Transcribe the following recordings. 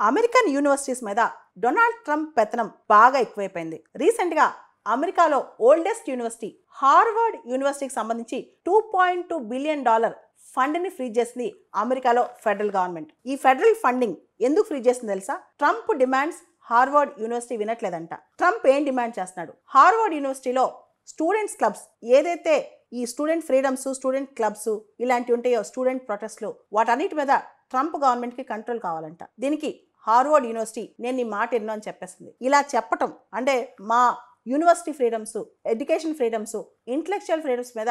American universities మీద Donald Trump పెత్తనం బాగా ఎక్కువైపోయింది. రీసెంట్గా అమెరికాలో ఓల్డెస్ట్ యూనివర్సిటీ హార్వర్డ్ యూనివర్సిటీకి సంబంధించి $2.2 బిలియన్ ఫండ్ని ఫ్రీ చేసింది అమెరికాలో ఫెడరల్ గవర్నమెంట్. ఈ ఫెడరల్ ఫండింగ్ ఎందుకు ఫ్రీ చేసింది తెలుసా? ట్రంప్ డిమాండ్స్ హార్వర్డ్ యూనివర్సిటీ వినట్లేదంట. ట్రంప్ ఏం డిమాండ్ చేస్తున్నాడు? హార్వర్డ్ యూనివర్సిటీలో స్టూడెంట్స్ క్లబ్స్, ఏదైతే ఈ స్టూడెంట్ ఫ్రీడమ్స్, స్టూడెంట్ క్లబ్స్ ఇలాంటివి ఉంటాయో, స్టూడెంట్ ప్రొటెస్ట్లు, వాటన్నిటి మీద ట్రంప్ గవర్నమెంట్కి కంట్రోల్ కావాలంట. దీనికి హార్వర్డ్ యూనివర్సిటీ నేను నీ మాట ఎన్నో అని చెప్పేసింది. ఇలా చెప్పటం అంటే మా university freedoms, education freedoms, intellectual freedoms మీద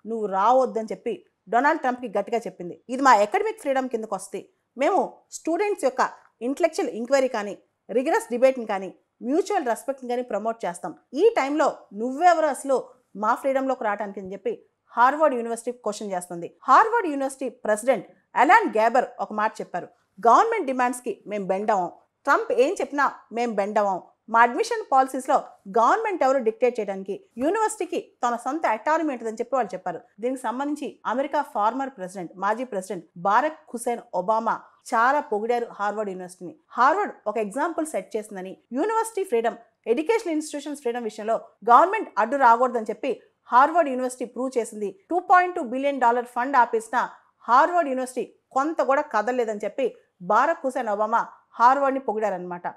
నువ్వు రావద్దని చెప్పి డొనాల్డ్ ట్రంప్కి గట్టిగా చెప్పింది. ఇది మా అకాడమిక్ ఫ్రీడమ్ కిందకు వస్తే మేము స్టూడెంట్స్ యొక్క ఇంటలెక్చువల్ ఎంక్వైరీ కానీ, రిగరస్ డిబేట్ని కానీ, మ్యూచువల్ రెస్పెక్ట్ని కానీ ప్రమోట్ చేస్తాం. ఈ టైంలో నువ్వెవరు అసలు మా ఫ్రీడంలోకి రావడానికి అని చెప్పి హార్వర్డ్ యూనివర్సిటీ క్వశ్చన్ చేస్తుంది. హార్వర్డ్ యూనివర్సిటీ ప్రెసిడెంట్ అలాన్ గ్యాబర్ ఒక మాట చెప్పారు. గవర్నమెంట్ డిమాండ్స్కి మేము బెండ్ అవ్వం, ట్రంప్ ఏం చెప్పినా మేము బెండ్ అవ్వం. మా అడ్మిషన్ పాలసీస్లో గవర్నమెంట్ ఎవరు డిక్టేట్ చేయడానికి, యూనివర్సిటీకి తన సొంత అటానమీ ఉంటుందని చెప్పి వాళ్ళు చెప్పారు. దీనికి సంబంధించి అమెరికా ఫార్మర్ ప్రెసిడెంట్, మాజీ ప్రెసిడెంట్ బారక్ హుసేన్ ఒబామా చాలా పొగిడారు హార్వర్డ్ యూనివర్సిటీని. హార్వర్డ్ ఒక ఎగ్జాంపుల్ సెట్ చేసిందని, university freedom, education institutions freedom విషయంలో గవర్నమెంట్ అడ్డు రాకూడదని చెప్పి హార్వర్డ్ యూనివర్సిటీ ప్రూవ్ చేసింది. $2.2 బిలియన్ ఫండ్ ఆపేసిన హార్వర్డ్ యూనివర్సిటీ కొంత కూడా కదలలేదని చెప్పి బారక్ హుసేన్ ఒబామా హార్వర్డ్ని పొగిడారనమాట.